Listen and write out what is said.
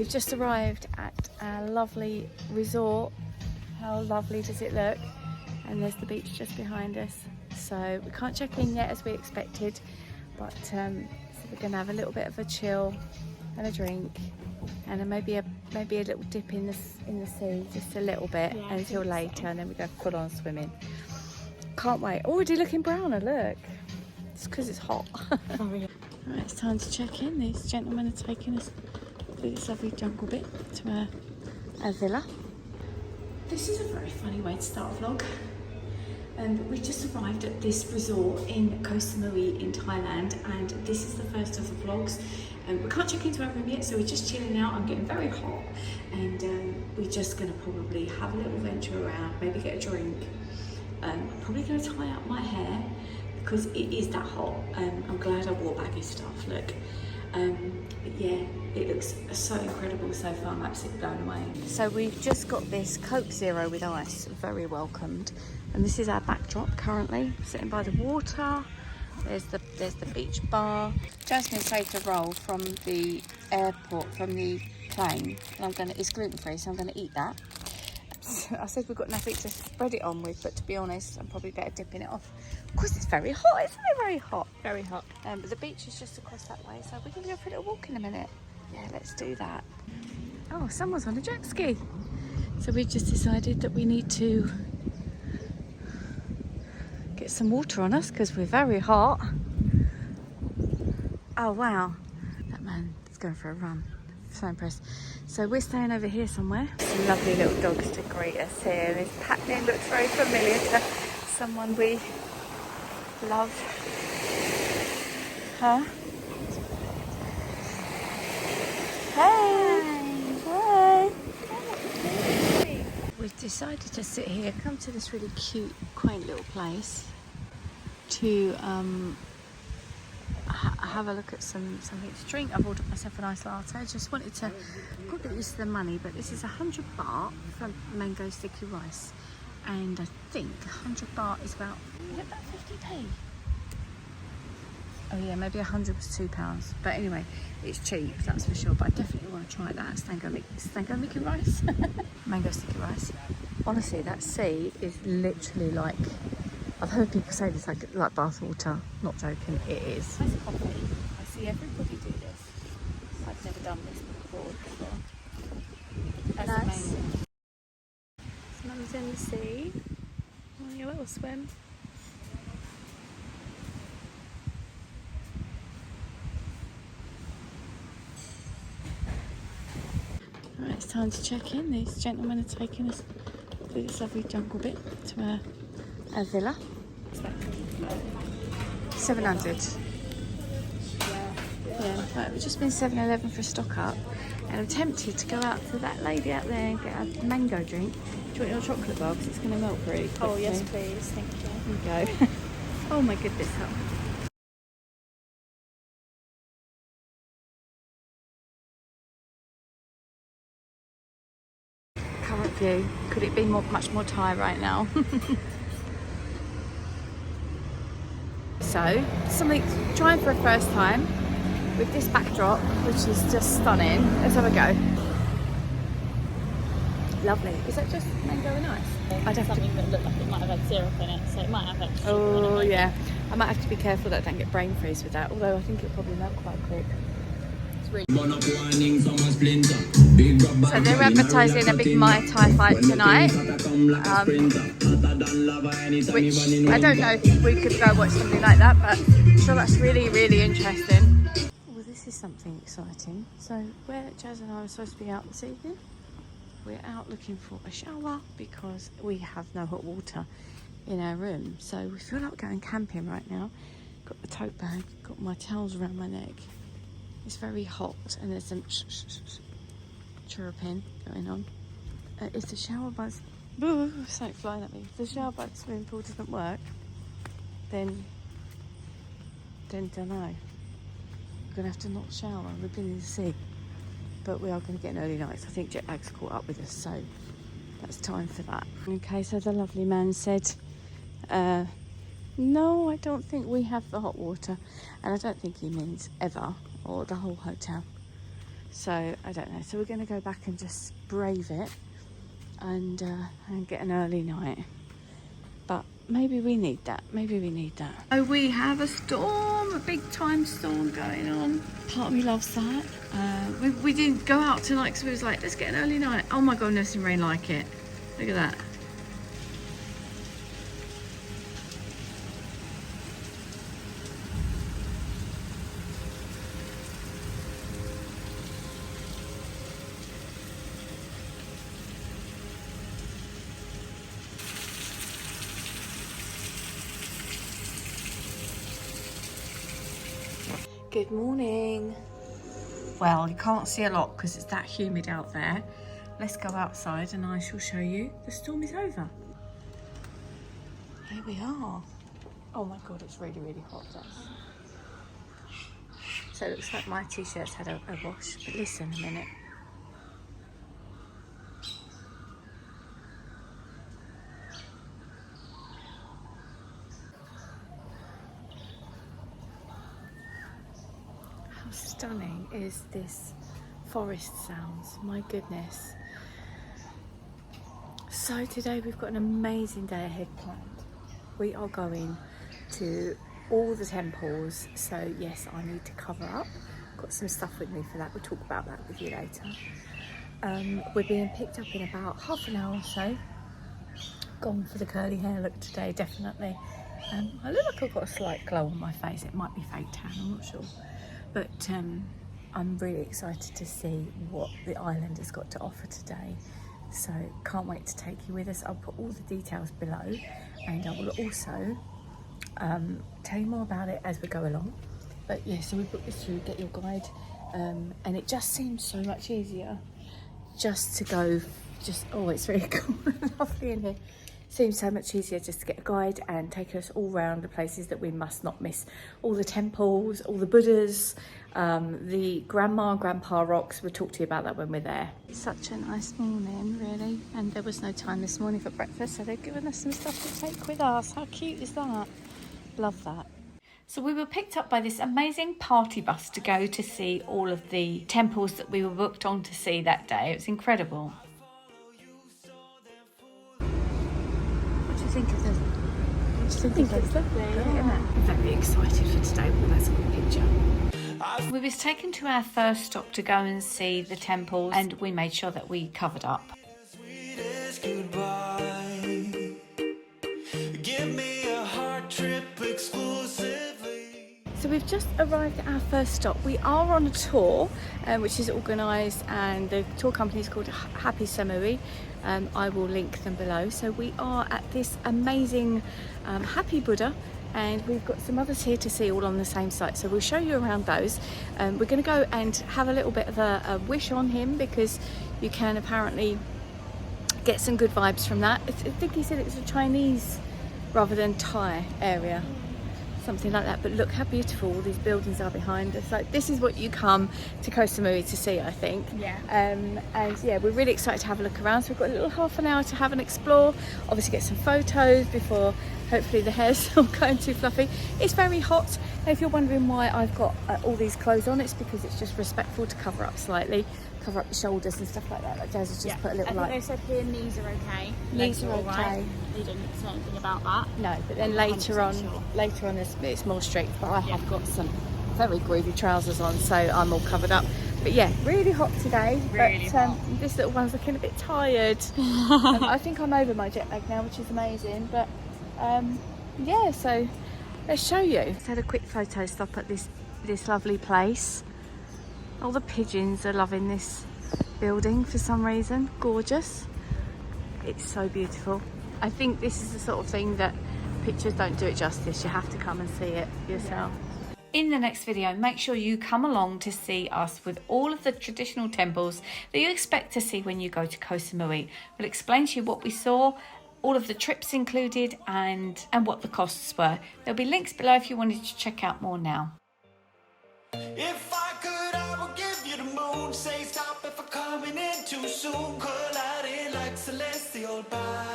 We've just arrived at our lovely resort. How lovely does it look? And there's the beach just behind us. So we can't check in yet as we expected, but so we're gonna have a little bit of a chill and a drink, and then maybe a little dip in the sea, just a little bit, until later, and then we go full on swimming. Can't wait. Already looking browner, look. It's because it's hot. Right, it's time to check in. These gentlemen are taking us through this lovely jungle bit to our villa. This is a very funny way to start a vlog. We just arrived at this resort in Koh Samui in Thailand, and this is the first of the vlogs. We can't check into our room yet, so we're just chilling out. I'm getting very hot, and we're just going to probably have a little venture around, maybe get a drink. I'm probably going to tie up my hair because it is that hot. I'm glad I wore baggy stuff, look. But yeah, it looks so incredible so far. I'm absolutely blown away. So we've just got this Coke Zero with ice, very welcomed. And this is our backdrop currently, sitting by the water. There's the beach bar. Jasmine saved a roll from the airport, from the plane. And it's gluten-free, so I'm going to eat that. I said we've got nothing to spread it on with, but to be honest, I'm probably better dipping it off. Of course, it's very hot, isn't it? Very hot. Very hot. But the beach is just across that way, so we're going to go for a little walk in a minute. Yeah, let's do that. Oh, someone's on a jet ski. So we've just decided that we need to get some water on us because we're very hot. Oh, wow. That man is going for a run. So impressed. So we're staying over here somewhere. Some lovely little dogs to greet us here. This Patney looks very familiar to someone we love. Huh? Hey! Hi! We've decided to sit here, come to this really cute, quaint little place to have a look at something to drink. I've ordered myself a nice latte. I just wanted to get used to the money, but this is 100 baht for mango sticky rice, and I think 100 baht is about 50p. Oh yeah, maybe 100 was £2, but anyway, it's cheap, that's for sure. But I definitely want to try that stango Mickey rice. Mango sticky rice. Honestly, that sea is literally like, I've heard people say this like bath water. Not joking, it is. Nice coffee. I see everybody do this. I've never done this before. That's nice. Amazing. Mum's in the sea. Oh, yeah, we'll swim. Right, it's time to check in. These gentlemen are taking us through this lovely jungle bit to our villa. 700. Yeah, right, we've just been 7-Eleven for a stock up, and I'm tempted to go out to that lady out there and get a mango drink. Do you want your chocolate bar? Because it's going to melt pretty quickly. Oh yes please, thank you. There you go. Oh my goodness. Current view. Could it be much more Thai right now? So, something trying for a first time with this backdrop, which is just stunning. Let's have a go. Lovely. Is that just mango and ice? I'd have something that looked like it might have had syrup in it, so it might have extra. Oh yeah, I might have to be careful that I don't get brain freeze with that. Although I think it'll probably melt quite quick. So they're advertising a big Mai Tai fight tonight, which I don't know if we could go watch something like that, but I'm sure that's really, really interesting. Well, this is something exciting. So where Jazz and I were supposed to be out this evening, we're out looking for a shower because we have no hot water in our room. So we feel like going camping right now. Got the tote bag, got my towels around my neck. It's very hot and there's some chirping going on. If the shower by something flying at me. If the shower by the swimming pool doesn't work, then don't know. We're gonna have to not shower. We've been in the sea, but we are going to get an early night. So I think jet lag's caught up with us, so that's time for that. Okay, so the lovely man said, no, I don't think we have the hot water, and I don't think he means ever or the whole hotel. So I don't know. So we're going to go back and just brave it and get an early night. But maybe we need that. Maybe we need that. Oh, we have a storm, a big time storm going on. Part of me loves that. We didn't go out tonight because we was like, let's get an early night. Oh my God, never seen rain like it. Look at that. Good morning. Well, you can't see a lot because it's that humid out there. Let's go outside and I shall show you the storm is over. Here we are. Oh my God, it's really, really hot. So it looks like my t-shirt's had a wash, but listen a minute. How stunning is this forest sounds, my goodness. So today we've got an amazing day ahead planned. We are going to all the temples, so yes, I need to cover up. Got some stuff with me for that, we'll talk about that with you later. We're being picked up in about half an hour or so. Gone for the curly hair look today, definitely. I look like I've got a slight glow on my face, it might be fake tan, I'm not sure. But I'm really excited to see what the island has got to offer today. So can't wait to take you with us. I'll put all the details below and I will also tell you more about it as we go along. But yeah, so we booked this through Get Your Guide and it just seems so much easier just to go, oh, it's really cool and lovely in here. Seems so much easier just to get a guide and take us all around the places that we must not miss. All the temples, all the Buddhas, the grandma and grandpa rocks. We'll talk to you about that when we're there. Such a nice morning, really. And there was no time this morning for breakfast, so they've given us some stuff to take with us. How cute is that? Love that. So we were picked up by this amazing party bus to go to see all of the temples that we were booked on to see that day. It was incredible. What do you think of this? I think it's lovely, yeah. I'm very excited for today, but that's all the picture. We was taken to our first stop to go and see the temples, and we made sure that we covered up. So we've just arrived at our first stop. We are on a tour, which is organised, and the tour company is called Koh Samui. I will link them below. So we are at this amazing Happy Buddha, and we've got some others here to see all on the same site. So we'll show you around those. We're going to go and have a little bit of a wish on him, because you can apparently get some good vibes from that. I think he said it was a Chinese rather than Thai area. Something like that. But look how beautiful all these buildings are behind us. Like, this is what you come to Koh Samui to see, I think. Yeah. And yeah, we're really excited to have a look around. So we've got a little half an hour to have an explore, obviously get some photos before hopefully the hair's not going too fluffy. It's very hot. If you're wondering why I've got all these clothes on, it's because it's just respectful to cover up slightly, cover up the shoulders and stuff like that. Like Jazz has just put a little I think they said here knees are okay. Knees are okay. Right. They didn't say anything about that. No, but then later on it's more strict. But I have got some very groovy trousers on, so I'm all covered up. But yeah, really hot today. Really hot. This little one's looking a bit tired. I think I'm over my jet lag now, which is amazing. But yeah, so let's show you. Let's had a quick photo stop at this lovely place. All the pigeons are loving this building for some reason. Gorgeous. It's so beautiful. I think this is the sort of thing that pictures don't do it justice. You have to come and see it yourself. In the next video, make sure you come along to see us with all of the traditional temples that you expect to see when you go to Koh Samui. We'll explain to you what we saw, all of the trips included, and what the costs were. There'll be links below if you wanted to check out more now. If I could, I would give you the moon. Say stop if I'm coming in too soon. Colliding like celestial bodies.